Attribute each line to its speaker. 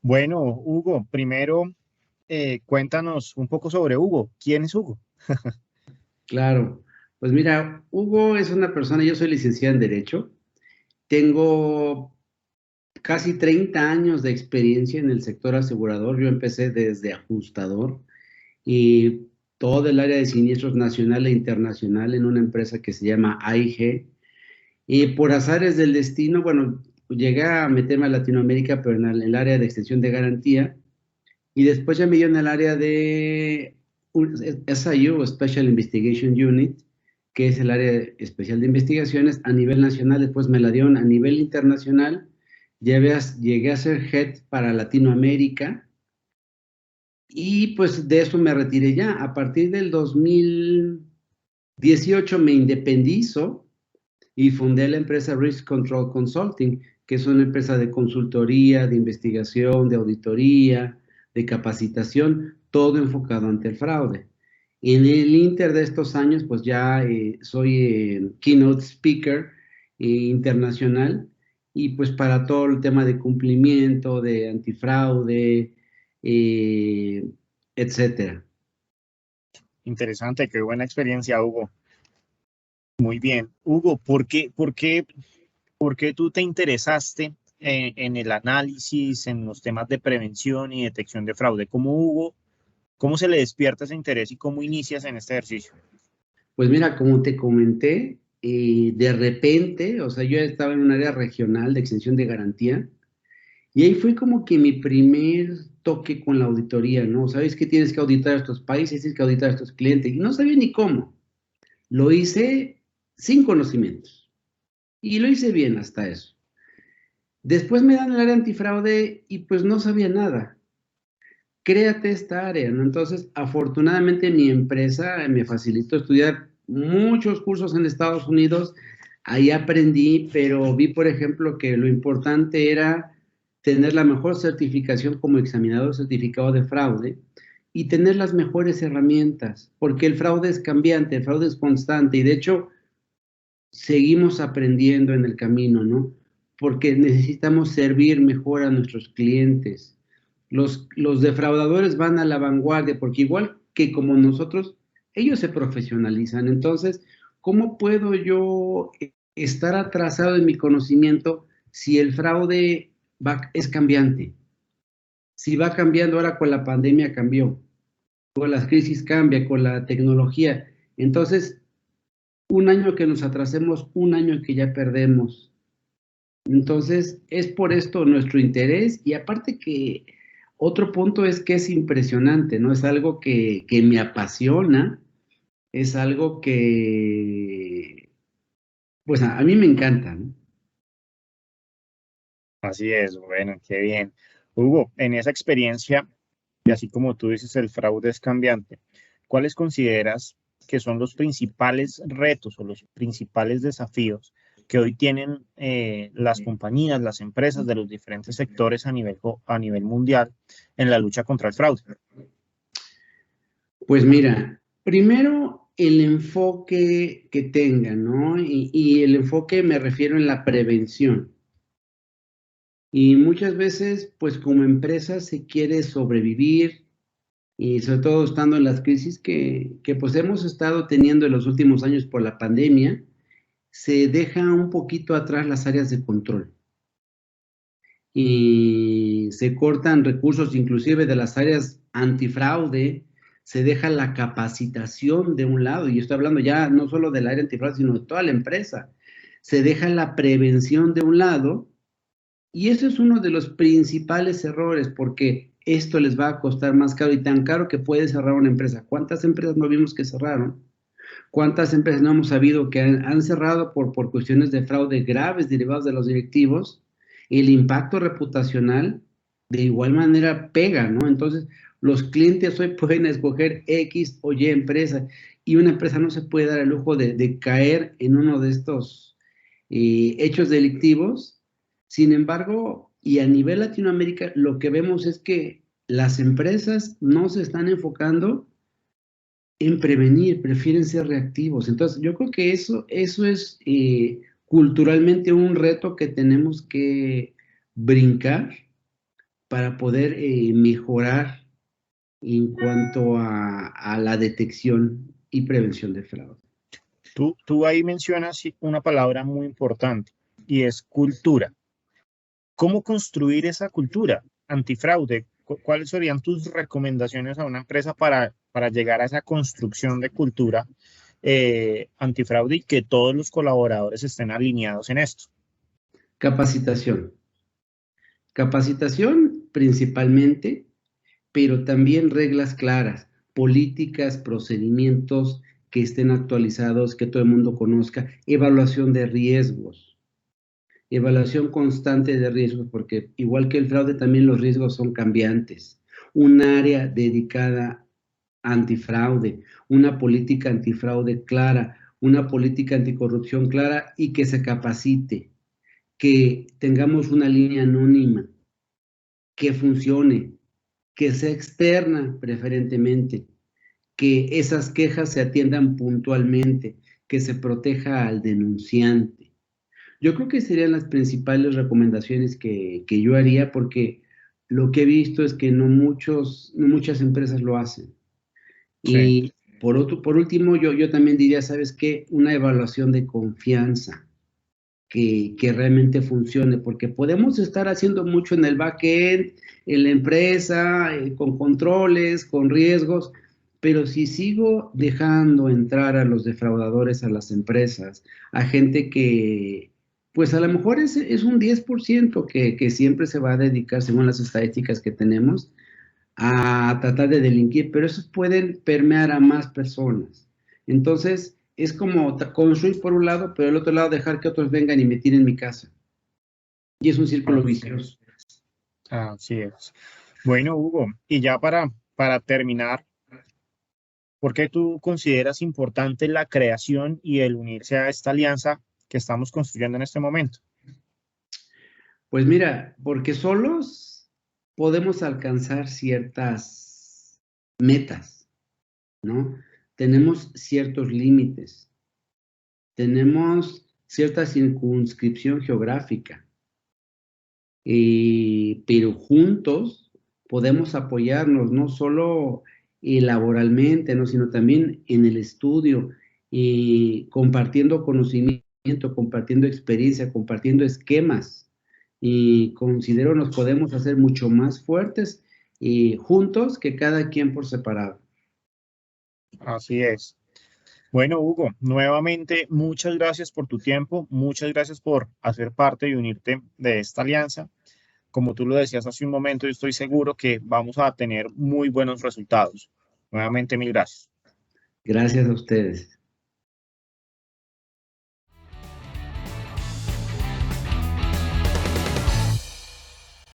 Speaker 1: Bueno, Hugo, primero cuéntanos un poco sobre Hugo. ¿Quién es Hugo?
Speaker 2: Claro, pues mira, Hugo es una persona, yo soy licenciado en Derecho, tengo casi 30 años de experiencia en el sector asegurador, yo empecé desde ajustador y todo el área de siniestros nacional e internacional en una empresa que se llama AIG, y por azares del destino, bueno, llegué a meterme a Latinoamérica, pero en el área de extensión de garantía, y después ya me dio en el área de SIU, Special Investigation Unit, que es el área especial de investigaciones a nivel nacional. Después me la dieron a nivel internacional. Llegué a ser head para Latinoamérica y pues de eso me retiré ya. A partir del 2018 me independizo y fundé la empresa Risk Control Consulting, que es una empresa de consultoría, de investigación, de auditoría, de capacitación, todo enfocado ante el fraude. En el inter de estos años, pues ya soy keynote speaker internacional y pues para todo el tema de cumplimiento, de antifraude, eh, etcétera.
Speaker 1: Interesante, qué buena experiencia, Hugo. Muy bien. Hugo, ¿por qué tú te interesaste en el análisis, en los temas de prevención y detección de fraude? ¿Cómo se le despierta ese interés y cómo inicias en este ejercicio?
Speaker 2: Pues mira, como te comenté, de repente, o sea, yo estaba en un área regional de extensión de garantía y ahí fue como que mi primer toque con la auditoría, ¿no? Sabes que tienes que auditar a estos países, tienes que auditar a estos clientes y no sabía ni cómo. Lo hice sin conocimientos y lo hice bien hasta eso. Después me dan el área antifraude y pues no sabía nada. Créate esta área, ¿no? Entonces, afortunadamente mi empresa me facilitó estudiar muchos cursos en Estados Unidos, ahí aprendí, pero vi, por ejemplo, que lo importante era tener la mejor certificación como examinador certificado de fraude y tener las mejores herramientas, porque el fraude es cambiante, el fraude es constante y de hecho seguimos aprendiendo en el camino, ¿no? Porque necesitamos servir mejor a nuestros clientes. Los defraudadores van a la vanguardia, porque igual que como nosotros, ellos se profesionalizan. Entonces, ¿cómo puedo yo estar atrasado en mi conocimiento si el fraude es cambiante? Si va cambiando ahora con la pandemia cambió, con las crisis cambia, con la tecnología. Entonces, un año que nos atrasemos, un año que ya perdemos. Entonces, es por esto nuestro interés y aparte que otro punto es que es impresionante, ¿no? Es algo que me apasiona, es algo que, pues a mí me encanta, ¿no?
Speaker 1: Así es, bueno, qué bien. Hugo, en esa experiencia, y así como tú dices, el fraude es cambiante, ¿cuáles consideras que son los principales retos o los principales desafíos que hoy tienen las compañías, las empresas de los diferentes sectores a nivel mundial en la lucha contra el fraude?
Speaker 2: Pues mira, primero el enfoque que tengan, ¿no? Y el enfoque me refiero en la prevención. Y muchas veces, pues como empresa se quiere sobrevivir y sobre todo estando en las crisis que pues hemos estado teniendo en los últimos años por la pandemia, se deja un poquito atrás las áreas de control y se cortan recursos inclusive de las áreas antifraude, se deja la capacitación de un lado, y estoy hablando ya no solo del área antifraude, sino de toda la empresa, se deja la prevención de un lado. Y eso es uno de los principales errores, porque esto les va a costar más caro y tan caro que puede cerrar una empresa. ¿Cuántas empresas no vimos que cerraron? ¿Cuántas empresas no hemos sabido que han cerrado por cuestiones de fraude graves derivados de los directivos? El impacto reputacional de igual manera pega, ¿no? Entonces, los clientes hoy pueden escoger X o Y empresa y una empresa no se puede dar el lujo de caer en uno de estos hechos delictivos. Sin embargo, y a nivel Latinoamérica, lo que vemos es que las empresas no se están enfocando en prevenir, prefieren ser reactivos. Entonces, yo creo que eso es culturalmente un reto que tenemos que brincar para poder mejorar en cuanto a la detección y prevención de fraude.
Speaker 1: Tú ahí mencionas una palabra muy importante y es cultura. ¿Cómo construir esa cultura antifraude? ¿Cuáles serían tus recomendaciones a una empresa para llegar a esa construcción de cultura antifraude y que todos los colaboradores estén alineados en esto?
Speaker 2: Capacitación. Capacitación principalmente, pero también reglas claras, políticas, procedimientos que estén actualizados, que todo el mundo conozca, evaluación de riesgos, evaluación constante de riesgos, porque igual que el fraude, también los riesgos son cambiantes. Un área dedicada a antifraude, una política antifraude clara, una política anticorrupción clara y que se capacite, que tengamos una línea anónima, que funcione, que sea externa preferentemente, que esas quejas se atiendan puntualmente, que se proteja al denunciante. Yo creo que serían las principales recomendaciones que yo haría porque lo que he visto es que no muchas empresas lo hacen.
Speaker 1: Sí,
Speaker 2: Y por último, yo también diría, ¿sabes qué? Una evaluación de confianza que realmente funcione, porque podemos estar haciendo mucho en el back-end, en la empresa, con controles, con riesgos, pero si sigo dejando entrar a los defraudadores a las empresas, a gente que, pues a lo mejor es un 10% que siempre se va a dedicar, según las estadísticas que tenemos, a tratar de delinquir, pero esos pueden permear a más personas. Entonces, es como construir por un lado, pero el otro lado dejar que otros vengan y me tiren mi casa. Y es un círculo
Speaker 1: así
Speaker 2: vicioso.
Speaker 1: es. Así es. Bueno, Hugo, y ya para terminar, ¿por qué tú consideras importante la creación y el unirse a esta alianza que estamos construyendo en este momento?
Speaker 2: Pues mira, porque solos podemos alcanzar ciertas metas, ¿no? Tenemos ciertos límites, tenemos cierta circunscripción geográfica, pero juntos podemos apoyarnos no solo laboralmente, ¿no? Sino también en el estudio, compartiendo conocimiento, compartiendo experiencia, compartiendo esquemas. Y considero nos podemos hacer mucho más fuertes juntos que cada quien por separado.
Speaker 1: Así es. Bueno, Hugo, nuevamente muchas gracias por tu tiempo, muchas gracias por hacer parte y unirte de esta alianza. Como tú lo decías hace un momento, yo estoy seguro que vamos a tener muy buenos resultados. Nuevamente, mil gracias.
Speaker 2: Gracias a ustedes.